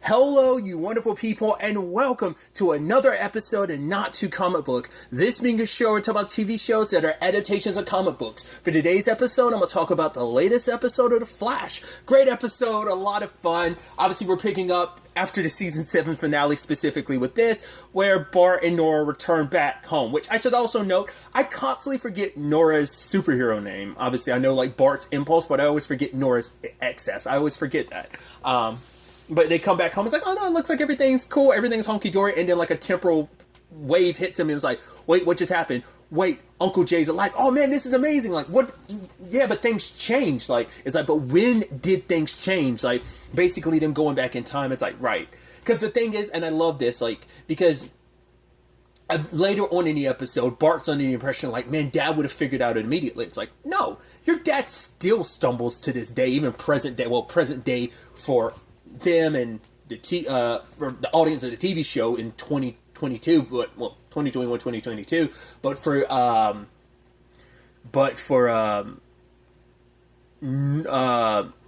Hello, you wonderful people, and welcome to another episode of Not Too Comic Book. This being a show where we talk about TV shows that are adaptations of comic books. For today's episode, I'm going to talk about the latest episode of The Flash. Great episode, a lot of fun. Obviously, we're picking up after the season 7 finale, specifically with this, where Bart and Nora return back home. Which I should also note, I constantly forget Nora's superhero name. Obviously, I know like Bart's Impulse, but I always forget Nora's Excess. I always forget that. But they come back home, it's like, oh no, it looks like everything's cool, everything's hunky-dory, and then like a temporal wave hits him, and it's like, wait, what just happened? Wait, Uncle Jay's alive. Oh man, this is amazing. Like, what? Yeah, but things changed. Like, it's like, but when did things change? Like, basically them going back in time, it's like, right. Because the thing is, and I love this, like, because later on in the episode, Bart's under the impression, like, man, Dad would have figured out it immediately. It's like, no, your dad still stumbles to this day, even present day for them and for the audience of the TV show in 2022, but 2021, 2022,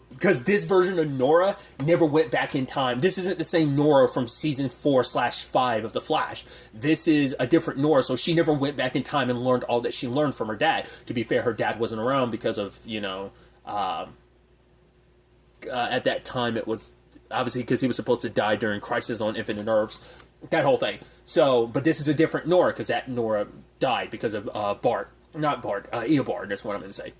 because this version of Nora never went back in time. This isn't the same Nora from season 4/5 of The Flash. This is a different Nora, so she never went back in time and learned all that she learned from her dad. To be fair, her dad wasn't around because of, at that time it was obviously because he was supposed to die during Crisis on Infinite Earths, that whole thing. So, but this is a different Nora because that Nora died because of Eobard, that's what I'm going to say.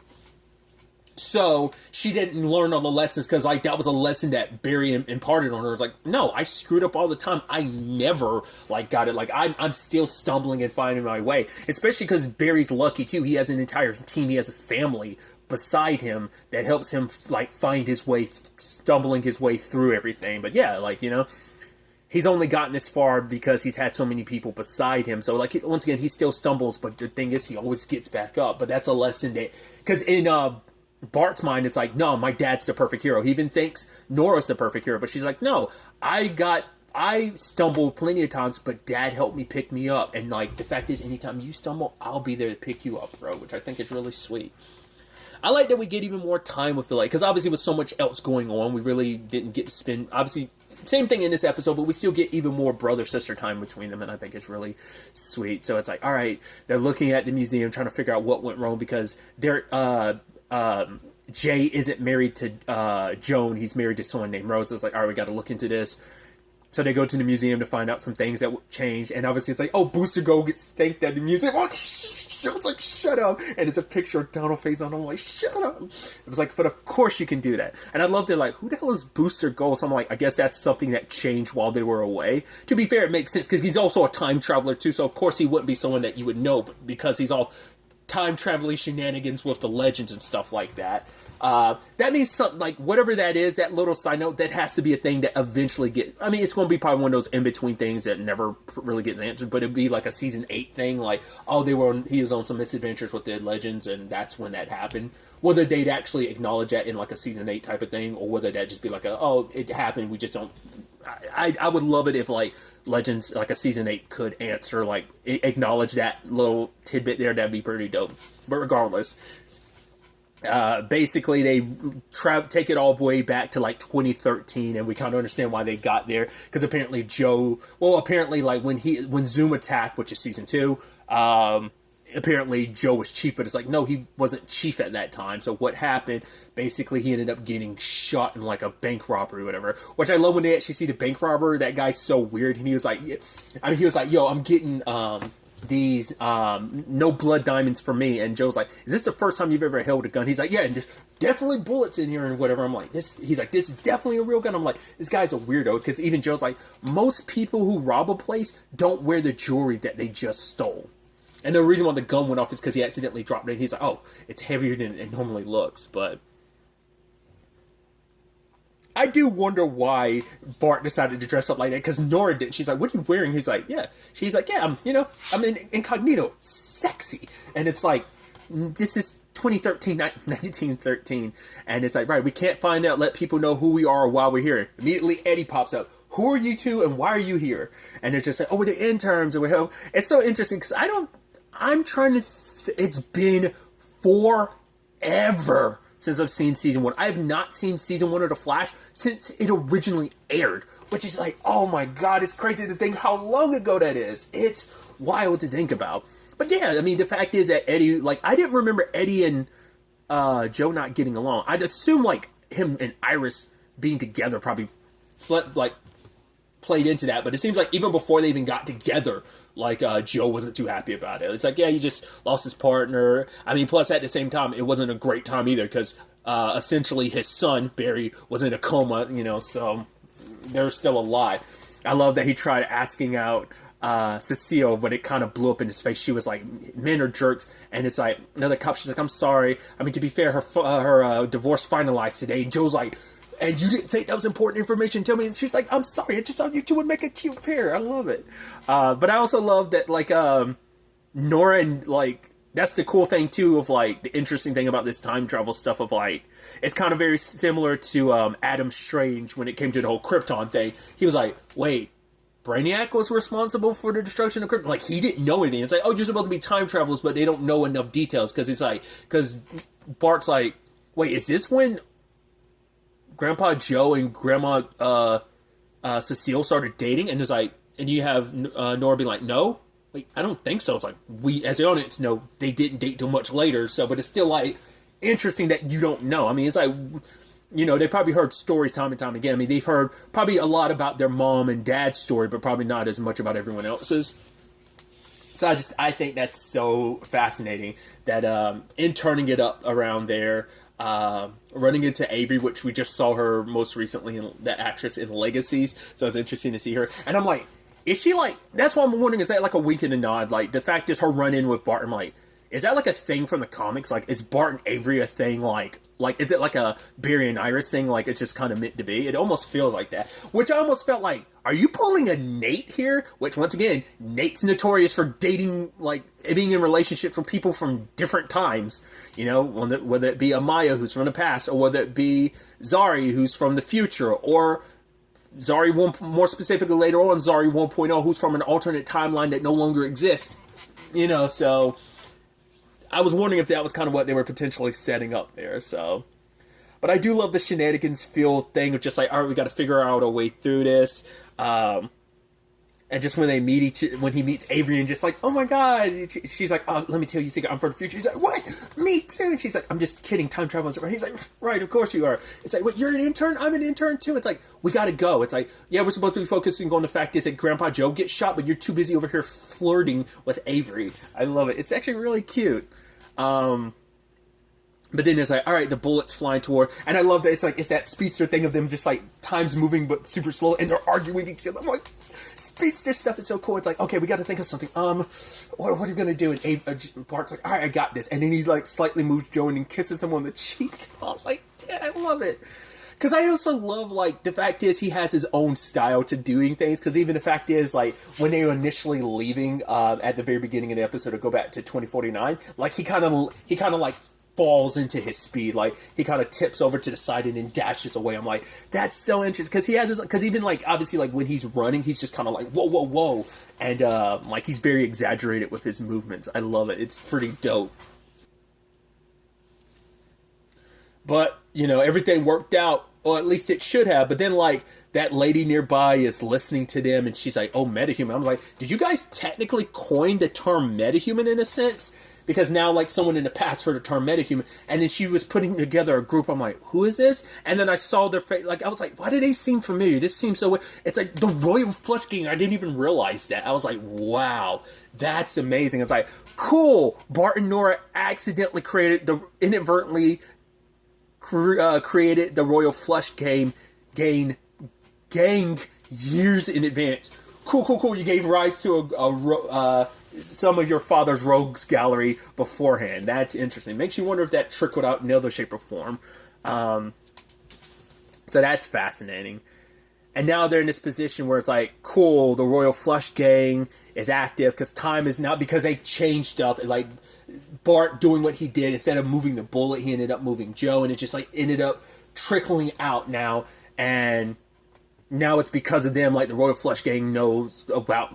So, she didn't learn all the lessons because, like, that was a lesson that Barry imparted on her. It was like, no, I screwed up all the time. I never, like, got it. Like, I'm still stumbling and finding my way. Especially because Barry's lucky, too. He has an entire team. He has a family beside him that helps him, like, find his way, stumbling his way through everything. But, yeah, like, he's only gotten this far because he's had so many people beside him. So, like, once again, he still stumbles, but the thing is, he always gets back up. But that's a lesson that, because in, Bart's mind, it's like, no, my dad's the perfect hero. He even thinks Nora's the perfect hero, but she's like, no, I stumbled plenty of times, but Dad helped me pick me up. And, like, the fact is, anytime you stumble, I'll be there to pick you up, bro, which I think is really sweet. I like that we get even more time with Philly, because obviously with so much else going on, we really didn't get to spend, obviously, same thing in this episode, but we still get even more brother-sister time between them, and I think it's really sweet. So it's like, all right, they're looking at the museum, trying to figure out what went wrong, because they're, Jay isn't married to Joan, he's married to someone named Rose. It's like, all right, we got to look into this. So they go to the museum to find out some things that changed, and obviously it's like, oh, Booster Gold gets thanked at the museum. Oh, it's like, shut up. And it's a picture of Donald Faison on. I'm like, shut up. It was like, but of course you can do that. And I loved it, like, who the hell is Booster Gold? So I'm like, I guess that's something that changed while they were away. To be fair, it makes sense, because he's also a time traveler too, so of course he wouldn't be someone that you would know, but because he's all time traveling shenanigans with the legends and stuff like that. That means something, like, whatever that is, that little side note, that has to be a thing that eventually it's going to be probably one of those in-between things that never really gets answered, but it'd be like a season 8 thing, like, oh, he was on some misadventures with the legends, and that's when that happened. Whether they'd actually acknowledge that in, like, a season 8 type of thing, or whether that just be like, it happened, we just don't. I would love it if, like, Legends, like a season 8 could answer, like, acknowledge that little tidbit there. That'd be pretty dope. But regardless, basically they take it all the way back to, like, 2013, and we kind of understand why they got there, because apparently like when Zoom attacked, which is season 2, apparently Joe was chief, but it's like, no, he wasn't chief at that time. So what happened, basically he ended up getting shot in, like, a bank robbery or whatever, which I love when they actually see the bank robber. That guy's so weird, and he was like, yo, I'm getting these no blood diamonds for me. And Joe's like, is this the first time you've ever held a gun? He's like, yeah, and there's definitely bullets in here and whatever. I'm like, he's like, this is definitely a real gun. I'm like, this guy's a weirdo, because even Joe's like, most people who rob a place don't wear the jewelry that they just stole. And the reason why the gun went off is because he accidentally dropped it. He's like, oh, it's heavier than it normally looks. But I do wonder why Bart decided to dress up like that, because Nora didn't. She's like, what are you wearing? He's like, yeah. She's like, yeah, I'm in incognito. Sexy. And it's like, this is 1913. And it's like, right, we can't find out, let people know who we are while we're here. Immediately, Eddie pops up. Who are you two, and why are you here? And they're just like, oh, we're the interns. And it's so interesting, because I'm trying to, it's been forever since I've seen season 1. I have not seen season 1 of The Flash since it originally aired, which is like, oh my god, it's crazy to think how long ago that is. It's wild to think about. But yeah, I mean, the fact is that Eddie, like, I didn't remember Eddie and Joe not getting along. I'd assume, like, him and Iris being together probably, like, played into that. But it seems like even before they even got together, like, Joe wasn't too happy about it. It's like, yeah, he just lost his partner. I mean, plus at the same time, it wasn't a great time either, because essentially his son, Barry, was in a coma, you know, so there's still a lot. I love that he tried asking out Cecile, but it kind of blew up in his face. She was like, men are jerks. And it's like, another cop, she's like, I'm sorry. I mean, to be fair, her divorce finalized today. And Joe's like, and you didn't think that was important information? Tell me. And she's like, I'm sorry. I just thought you two would make a cute pair. I love it. But I also love that, like, Nora and, like, that's the cool thing, too, of, like, the interesting thing about this time travel stuff of, like, it's kind of very similar to Adam Strange when it came to the whole Krypton thing. He was like, wait, Brainiac was responsible for the destruction of Krypton? Like, he didn't know anything. It's like, oh, you're supposed to be time travelers, but they don't know enough details, because it's like, because Bart's like, wait, is this when Grandpa Joe and Grandma Cecile started dating? And it's like, and you have Nora be like, no? Wait, I don't think so. It's like, we, as the audience, know they didn't date till much later, so, but it's still, like, interesting that you don't know. I mean, it's like, you know, they probably heard stories time and time again. I mean, they've heard probably a lot about their mom and dad's story, but probably not as much about everyone else's. So I think that's so fascinating that in turning it up around there, running into Avery, which we just saw her most recently, in the actress in Legacies, so it's interesting to see her. And I'm like, is she like, that's what I'm wondering, is that like a wink and a nod? Like, the fact is her run-in with Bart, I'm like, is that like a thing from the comics? Like, is Bart and Avery a thing? Like, is it like a Barry and Iris thing? Like, it's just kind of meant to be? It almost feels like that. Which I almost felt like, are you pulling a Nate here? Which, once again, Nate's notorious for dating, like, being in relationships with people from different times. You know, whether it be Amaya, who's from the past, or whether it be Zari, who's from the future, or Zari, more specifically later on, Zari 1.0, who's from an alternate timeline that no longer exists. You know, so I was wondering if that was kind of what they were potentially setting up there, so. But I do love the shenanigans feel thing of just like, all right, we got to figure out a way through this. And just when they meet when he meets Avery and just like, oh my god, she's like, oh, let me tell you a secret, I'm for the future. He's like, what? Me too. And she's like, I'm just kidding, time travel. He's like, right, of course you are. It's like, what, you're an intern? I'm an intern too. It's like, we gotta go. It's like, yeah, we're supposed to be focusing on the fact is that Grandpa Joe gets shot, but you're too busy over here flirting with Avery. I love it. It's actually really cute. But then it's like, all right, the bullets flying toward, and I love that it's like, it's that speedster thing of them just like, time's moving but super slow, and they're arguing with each other. I'm like, speedster stuff is so cool. It's like, okay, we got to think of something. What are you gonna do? And Bart's like, all right, I got this. And then he like slightly moves Joe and kisses him on the cheek. I was like, Dad, I love it. Because I also love, like, the fact is he has his own style to doing things. Because even the fact is, like, when they were initially leaving at the very beginning of the episode to go back to 2049, like, he kind of like, falls into his speed. Like, he kind of tips over to the side and then dashes away. I'm like, that's so interesting. Because he has his, because even, like, obviously, like, when he's running, he's just kind of like, whoa, whoa, whoa. And, like, he's very exaggerated with his movements. I love it. It's pretty dope. But, you know, everything worked out. Or at least it should have. But then, like, that lady nearby is listening to them, and she's like, oh, metahuman. I was like, did you guys technically coin the term metahuman in a sense? Because now, like, someone in the past heard the term metahuman, and then she was putting together a group. I'm like, who is this? And then I saw their face. Like, I was like, why do they seem familiar? This seems so weird. It's like the Royal Flush Gang. I didn't even realize that. I was like, wow, that's amazing. It's like, cool. Bart and Nora accidentally inadvertently created the Royal Flush Gang years in advance. Cool. You gave rise to some of your father's rogues gallery beforehand. That's interesting. Makes you wonder if that trickled out in no other shape or form. So that's fascinating. And now they're in this position where it's like, cool, the Royal Flush Gang is active because time is now, because they changed stuff. Like, Bart doing what he did, instead of moving the bullet, he ended up moving Joe, and it just like ended up trickling out now. And now it's because of them, like the Royal Flush Gang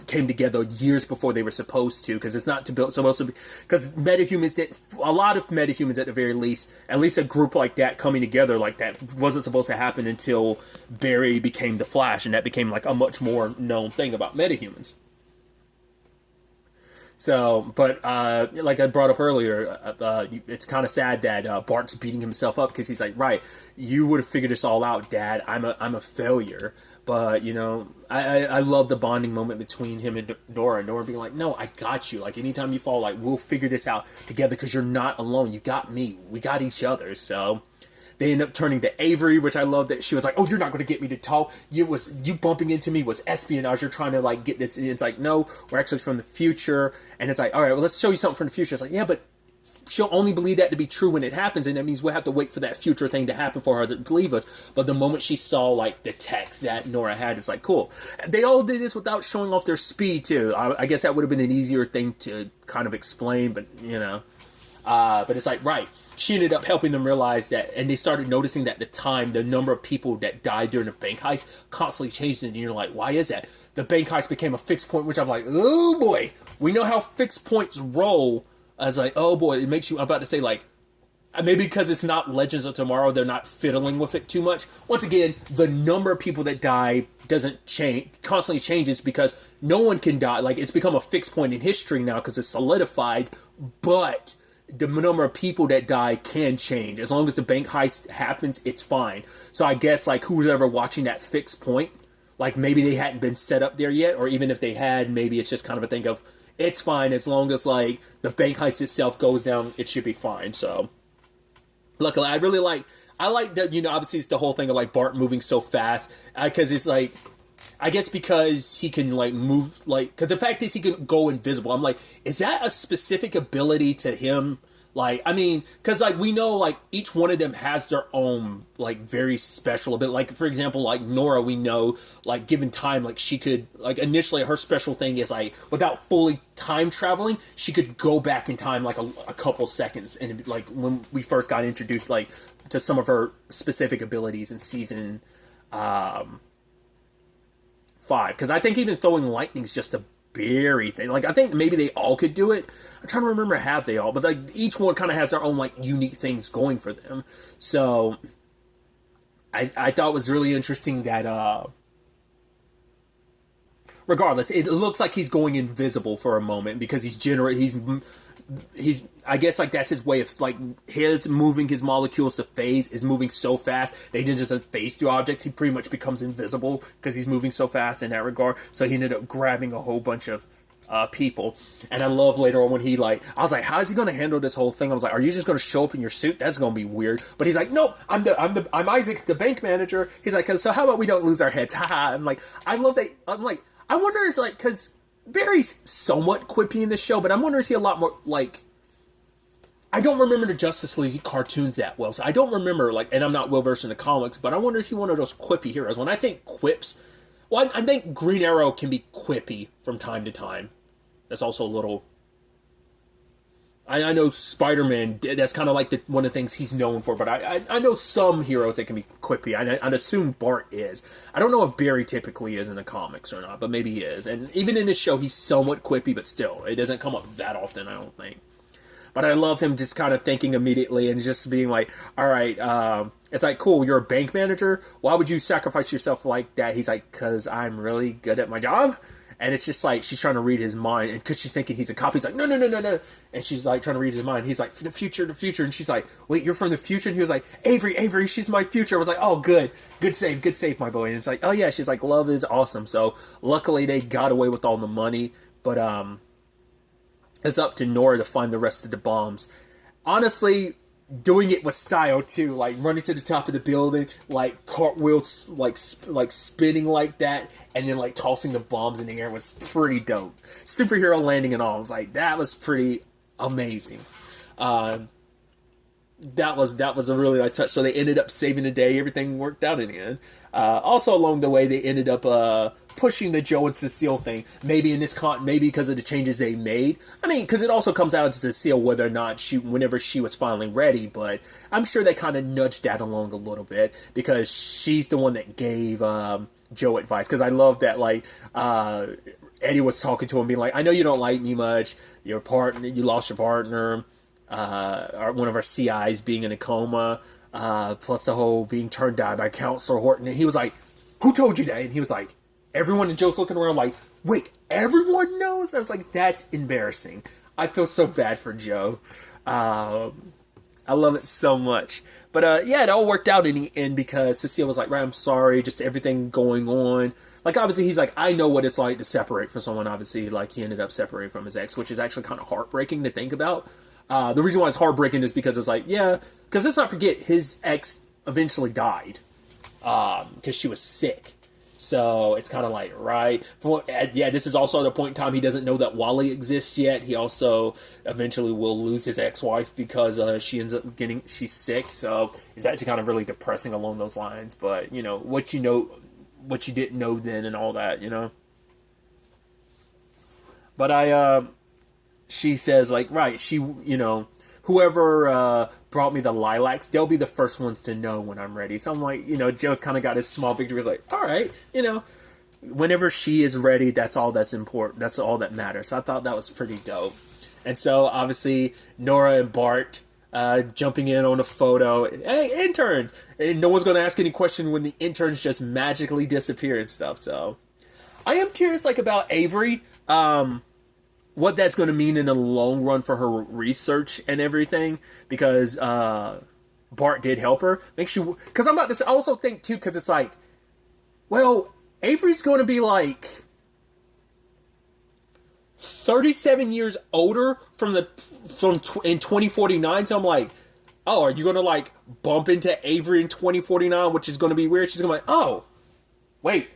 came together years before they were supposed to, because it's not supposed to be, because a lot of metahumans at the very least, at least a group like that coming together like that wasn't supposed to happen until Barry became the Flash, and that became like a much more known thing about metahumans. So, but like I brought up earlier, it's kind of sad that Bart's beating himself up, because he's like, right, you would have figured this all out, Dad. I'm a failure. But, you know, I love the bonding moment between him and Nora. Nora being like, no, I got you. Like, anytime you fall, like, we'll figure this out together, because you're not alone. You got me. We got each other. So they end up turning to Avery, which I love that she was like, oh, you're not going to get me to talk. You bumping into me was espionage. You're trying to, like, get this. And it's like, no, we're actually from the future. And it's like, all right, well, let's show you something from the future. It's like, yeah, but she'll only believe that to be true when it happens. And that means we'll have to wait for that future thing to happen for her to believe us. But the moment she saw, like, the text that Nora had, it's like, cool. They all did this without showing off their speed, too. I guess that would have been an easier thing to kind of explain, but, you know. But it's like, right. She ended up helping them realize that, and they started noticing that the number of people that died during the bank heist constantly changed, and you're like, why is that? The bank heist became a fixed point, which I'm like, oh boy, we know how fixed points roll. I was like, oh boy, it makes you, I'm about to say, like, maybe because it's not Legends of Tomorrow, they're not fiddling with it too much. Once again, the number of people that die doesn't change, constantly changes, because no one can die. Like, it's become a fixed point in history now because it's solidified, but the number of people that die can change. As long as the bank heist happens, it's fine. So I guess, like, who's ever watching that fixed point, like, maybe they hadn't been set up there yet, or even if they had, maybe it's just kind of a thing of, it's fine, as long as, like, the bank heist itself goes down, it should be fine. So, luckily, I like that, you know, obviously it's the whole thing of, like, Bart moving so fast, because it's, like, I guess because he can, like, move, like, because the fact is he can go invisible. I'm like, is that a specific ability to him? Like, I mean, because, like, we know, like, each one of them has their own, like, very special ability. Like, for example, like, Nora, we know, like, given time, like, she could, like, initially her special thing is, like, without fully time traveling, she could go back in time, like, a couple seconds. And, like, when we first got introduced, like, to some of her specific abilities in season 5. Because I think even throwing lightning is just a berry thing. Like, I think maybe they all could do it. I'm trying to remember, have they all? But, like, each one kind of has their own, like, unique things going for them. So, I thought it was really interesting that, regardless, it looks like he's going invisible for a moment, because he's I guess, like, that's his way of, like, his moving his molecules to phase is moving so fast they just doesn't phase through objects. He pretty much becomes invisible because he's moving so fast in that regard. So he ended up grabbing a whole bunch of people. And I love later on when he, like, I was like, how is he going to handle this whole thing? I was like, are you just going to show up in your suit? That's going to be weird. But he's like, nope, I'm Isaac, the bank manager. He's like, so how about we don't lose our heads? Haha. I'm like, I love that. I'm like, I wonder, is, like, because Barry's somewhat quippy in this show, but I'm wondering, is he a lot more, like, I don't remember the Justice League cartoons that well, so I don't remember, like, and I'm not well versed in the comics, but I wonder, is he one of those quippy heroes? When I think quips, well, I think Green Arrow can be quippy from time to time. That's also a little, I know Spider-Man, that's kind of like one of the things he's known for, but I know some heroes that can be quippy. I'd assume Bart is. I don't know if Barry typically is in the comics or not, but maybe he is. And even in this show, he's somewhat quippy, but still, it doesn't come up that often, I don't think. But I love him just kind of thinking immediately and just being like, all right, it's like, cool, you're a bank manager? Why would you sacrifice yourself like that? He's like, because I'm really good at my job. And it's just like, she's trying to read his mind. And because she's thinking he's a cop, he's like, no. And she's like, trying to read his mind. He's like, the future. And she's like, wait, you're from the future? And he was like, Avery, she's my future. I was like, oh, good save, my boy. And it's like, oh yeah, she's like, love is awesome. So luckily they got away with all the money. But, it's up to Nora to find the rest of the bombs. Honestly, doing it with style too, like running to the top of the building, like cartwheels, like spinning like that, and then like tossing the bombs in the air was pretty dope. Superhero landing and all, I was like, that was pretty amazing. That was a really nice touch. So they ended up saving the day. Everything worked out in the end. Also along the way, they ended up pushing the Joe and Cecile thing. Maybe maybe because of the changes they made. I mean, because it also comes down to Cecile whether or not whenever she was finally ready. But I'm sure they kind of nudged that along a little bit because she's the one that gave Joe advice, because I love that, like, Eddie was talking to him, being like, I know you don't like me much. Your partner, you lost your partner. One of our CIs being in a coma. Plus the whole being turned down by Counselor Horton. And he was like, who told you that? And he was like, everyone. And Joe's looking around like, wait, everyone knows? I was like, that's embarrassing. I feel so bad for Joe. I love it so much. But yeah, it all worked out in the end because Cecile was like, right, I'm sorry, just everything going on. Like, obviously, he's like, I know what it's like to separate from someone. Obviously, like, he ended up separating from his ex, which is actually kind of heartbreaking to think about. The reason why it's heartbreaking is because it's like, yeah, because let's not forget, his ex eventually died because she was sick. So it's kind of like, right. Yeah, this is also the point in time he doesn't know that Wally exists yet. He also eventually will lose his ex-wife because she ends up she's sick. So it's actually kind of really depressing along those lines. But, you know, what you didn't know then and all that, you know. But she says, like, right, you know, whoever brought me the lilacs, they'll be the first ones to know when I'm ready. So I'm like, you know, Joe's kind of got his small victory. He's like, all right, you know, whenever she is ready, that's all that's important. That's all that matters. So I thought that was pretty dope. And so, obviously, Nora and Bart jumping in on a photo. Hey, interns! And no one's going to ask any question when the interns just magically disappear and stuff. So I am curious, like, about Avery. What that's going to mean in the long run for her research and everything, because Bart did help her. Because I'm about to also think too, because it's like, well, Avery's going to be like 37 years older in 2049. So I'm like, oh, are you going to like bump into Avery in 2049, which is going to be weird? She's going to be like, oh, wait,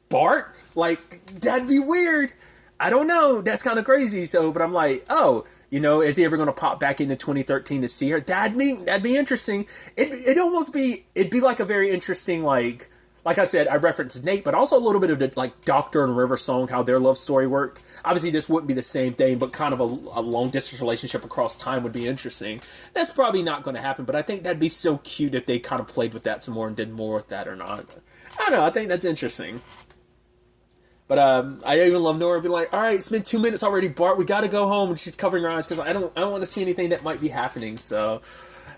Bart? Like, that'd be weird. I don't know. That's kind of crazy. So, but I'm like, oh, you know, is he ever going to pop back into 2013 to see her? That'd be interesting. It'd be like a very interesting, like I said, I referenced Nate, but also a little bit of the, like, Doctor and River song, how their love story worked. Obviously, this wouldn't be the same thing, but kind of a long distance relationship across time would be interesting. That's probably not going to happen, but I think that'd be so cute if they kind of played with that some more and did more with that or not. I don't know. I think that's interesting. But I even love Nora being like, all right, it's been 2 minutes already, Bart. We got to go home. And she's covering her eyes because I don't want to see anything that might be happening. So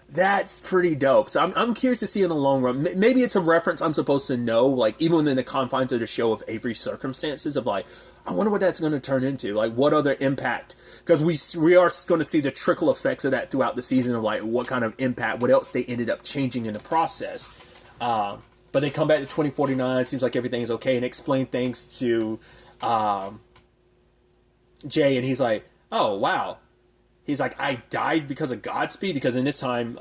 that's pretty dope. So I'm curious to see in the long run. Maybe it's a reference I'm supposed to know, like, even within the confines of the show of Avery's circumstances of, like, I wonder what that's going to turn into. Like, what other impact? Because we are going to see the trickle effects of that throughout the season of, like, what kind of impact, what else they ended up changing in the process. But they come back to 2049, seems like everything is okay, and explain things to Jay, and he's like, oh, wow. He's like, I died because of Godspeed? Because in this time,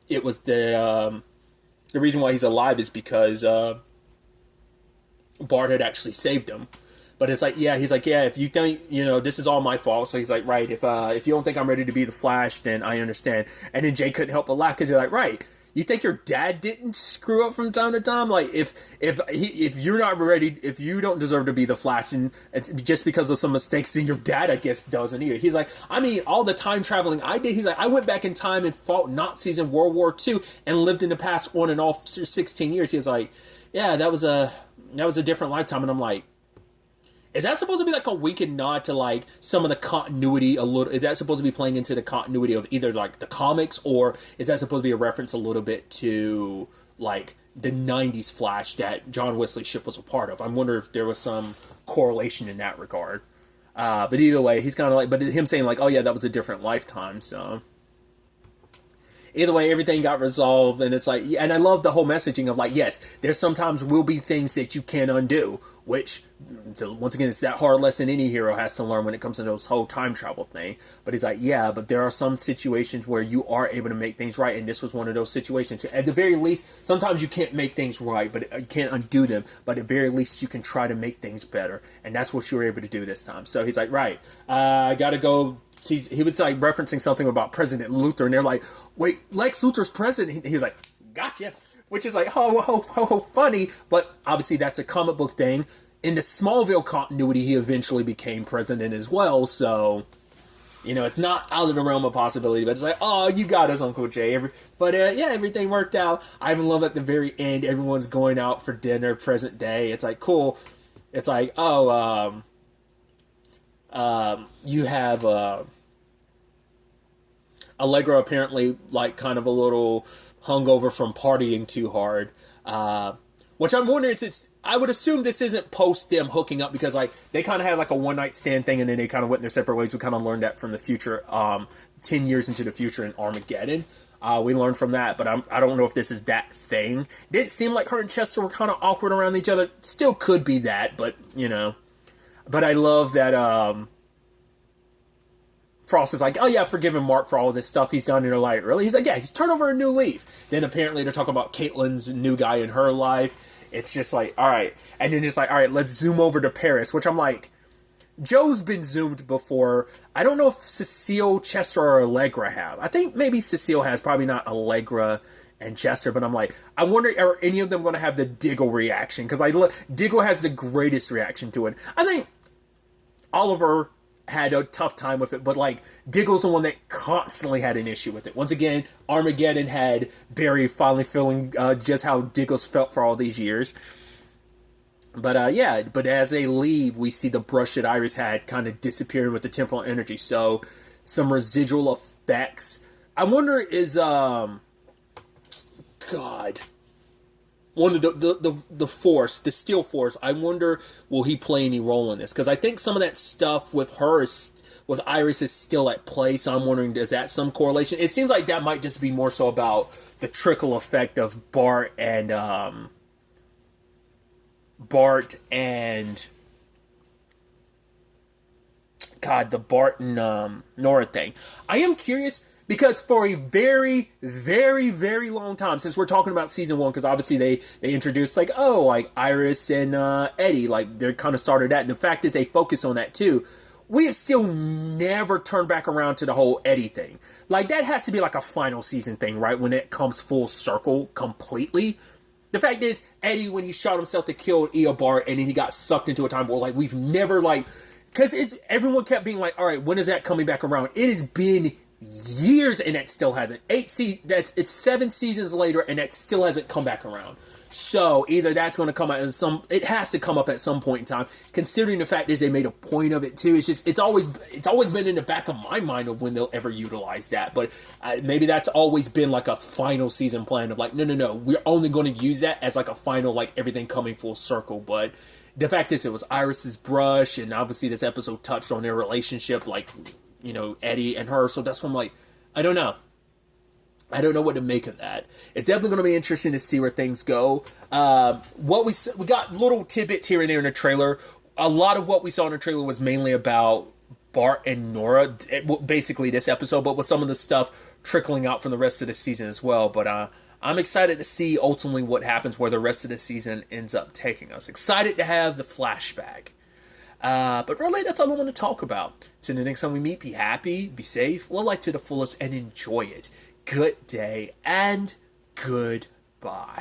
it was the reason why he's alive is because Bart had actually saved him. But it's like, yeah, he's like, yeah, if you think, you know, this is all my fault. So he's like, right, if you don't think I'm ready to be the Flash, then I understand. And then Jay couldn't help but laugh because he's like, right. You think your dad didn't screw up from time to time? Like, if you're not ready, if you don't deserve to be the Flash, and it's just because of some mistakes, then your dad, I guess, doesn't either. He's like, I mean, all the time traveling I did, he's like, I went back in time and fought Nazis in World War II and lived in the past on and off for 16 years. He was like, yeah, that was a different lifetime. And I'm like, is that supposed to be like a wink and nod to like some of the continuity a little? Is that supposed to be playing into the continuity of either like the comics, or is that supposed to be a reference a little bit to like the 90s Flash that John Wesley Shipp was a part of? I wonder if there was some correlation in that regard. But either way, he's kind of like, but him saying like, oh yeah, that was a different lifetime. So either way, everything got resolved, and it's like, and I love the whole messaging of like, yes, there's sometimes will be things that you can undo, which, once again, it's that hard lesson any hero has to learn when it comes to those whole time travel thing. But he's like, yeah, but there are some situations where you are able to make things right, and this was one of those situations. At the very least, sometimes you can't make things right, but you can't undo them, but at the very least, you can try to make things better, and that's what you were able to do this time. So he's like, right, I gotta go. He was like referencing something about President Luthor, and they're like, wait, Lex Luthor's president? He was like, gotcha. Which is like, ho, funny, but obviously that's a comic book thing. In the Smallville continuity, he eventually became president as well, so It's not out of the realm of possibility, but it's like, oh, you got us, Uncle Jay. Yeah, everything worked out. I even love at the very end, everyone's going out for dinner, present day. It's like, cool. It's like, oh, you have Allegra apparently like kind of a little hungover from partying too hard. Which I'm wondering, I would assume this isn't post them hooking up, because like they kind of had like a one night stand thing and then they kind of went in their separate ways. We kind of learned that from the future, 10 years into the future in Armageddon. We learned from that, but I don't know if this is that thing. It didn't seem like her and Chester were kind of awkward around each other. Still could be that, but But I love that Frost is like, oh yeah, I've forgiven Mark for all of this stuff he's done in her life. Really? He's like, yeah, he's turned over a new leaf. Then apparently they're talking about Caitlyn's new guy in her life. It's just like, all right. And then just like, all right, let's zoom over to Paris, which I'm like, Joe's been zoomed before. I don't know if Cecile, Chester, or Allegra have. I think maybe Cecile has, probably not Allegra and Chester, but I'm like, I wonder, are any of them going to have the Diggle reaction? Because Diggle has the greatest reaction to it. I think Oliver had a tough time with it, but like Diggle's the one that constantly had an issue with it. Once again, Armageddon had Barry finally feeling just how Diggle's felt for all these years. But but as they leave, we see the brush that Iris had kind of disappearing with the temporal energy. So some residual effects. I wonder one of the Force, the Steel Force, I wonder, will he play any role in this? Because I think some of that stuff with with Iris is still at play, so I'm wondering, is that some correlation? It seems like that might just be more so about the trickle effect of Bart and the Bart and Nora thing. I am curious, because for a very, very, very long time, since we're talking about season 1, because obviously they introduced like Iris and Eddie, like they're kind of started that, and the fact is they focus on that too. We have still never turned back around to the whole Eddie thing. Like that has to be like a final season thing, right? When it comes full circle completely. The fact is, Eddie, when he shot himself to kill Eobard, and then he got sucked into a time where like we've never because everyone kept being like, all right, when is that coming back around? It has been years and that still hasn't. It's 7 seasons later and that still hasn't come back around. So either that's going to come out it has to come up at some point in time, considering the fact is they made a point of it too. It's always been in the back of my mind of when they'll ever utilize that, but maybe that's always been like a final season plan of like, no, we're only going to use that as like a final, like everything coming full circle. But the fact is, it was Iris's brush, and obviously this episode touched on their relationship, like Eddie and her. So that's when I'm like, I don't know what to make of that. It's definitely going to be interesting to see where things go. We got little tidbits here and there in the trailer. A lot of what we saw in the trailer was mainly about Bart and Nora, basically this episode, but with some of the stuff trickling out from the rest of the season as well. But I'm excited to see ultimately what happens, where the rest of the season ends up taking us. Excited to have the flashback. But really, that's all I want to talk about. So the next time we meet, be happy, be safe, live life to the fullest, and enjoy it. Good day and goodbye.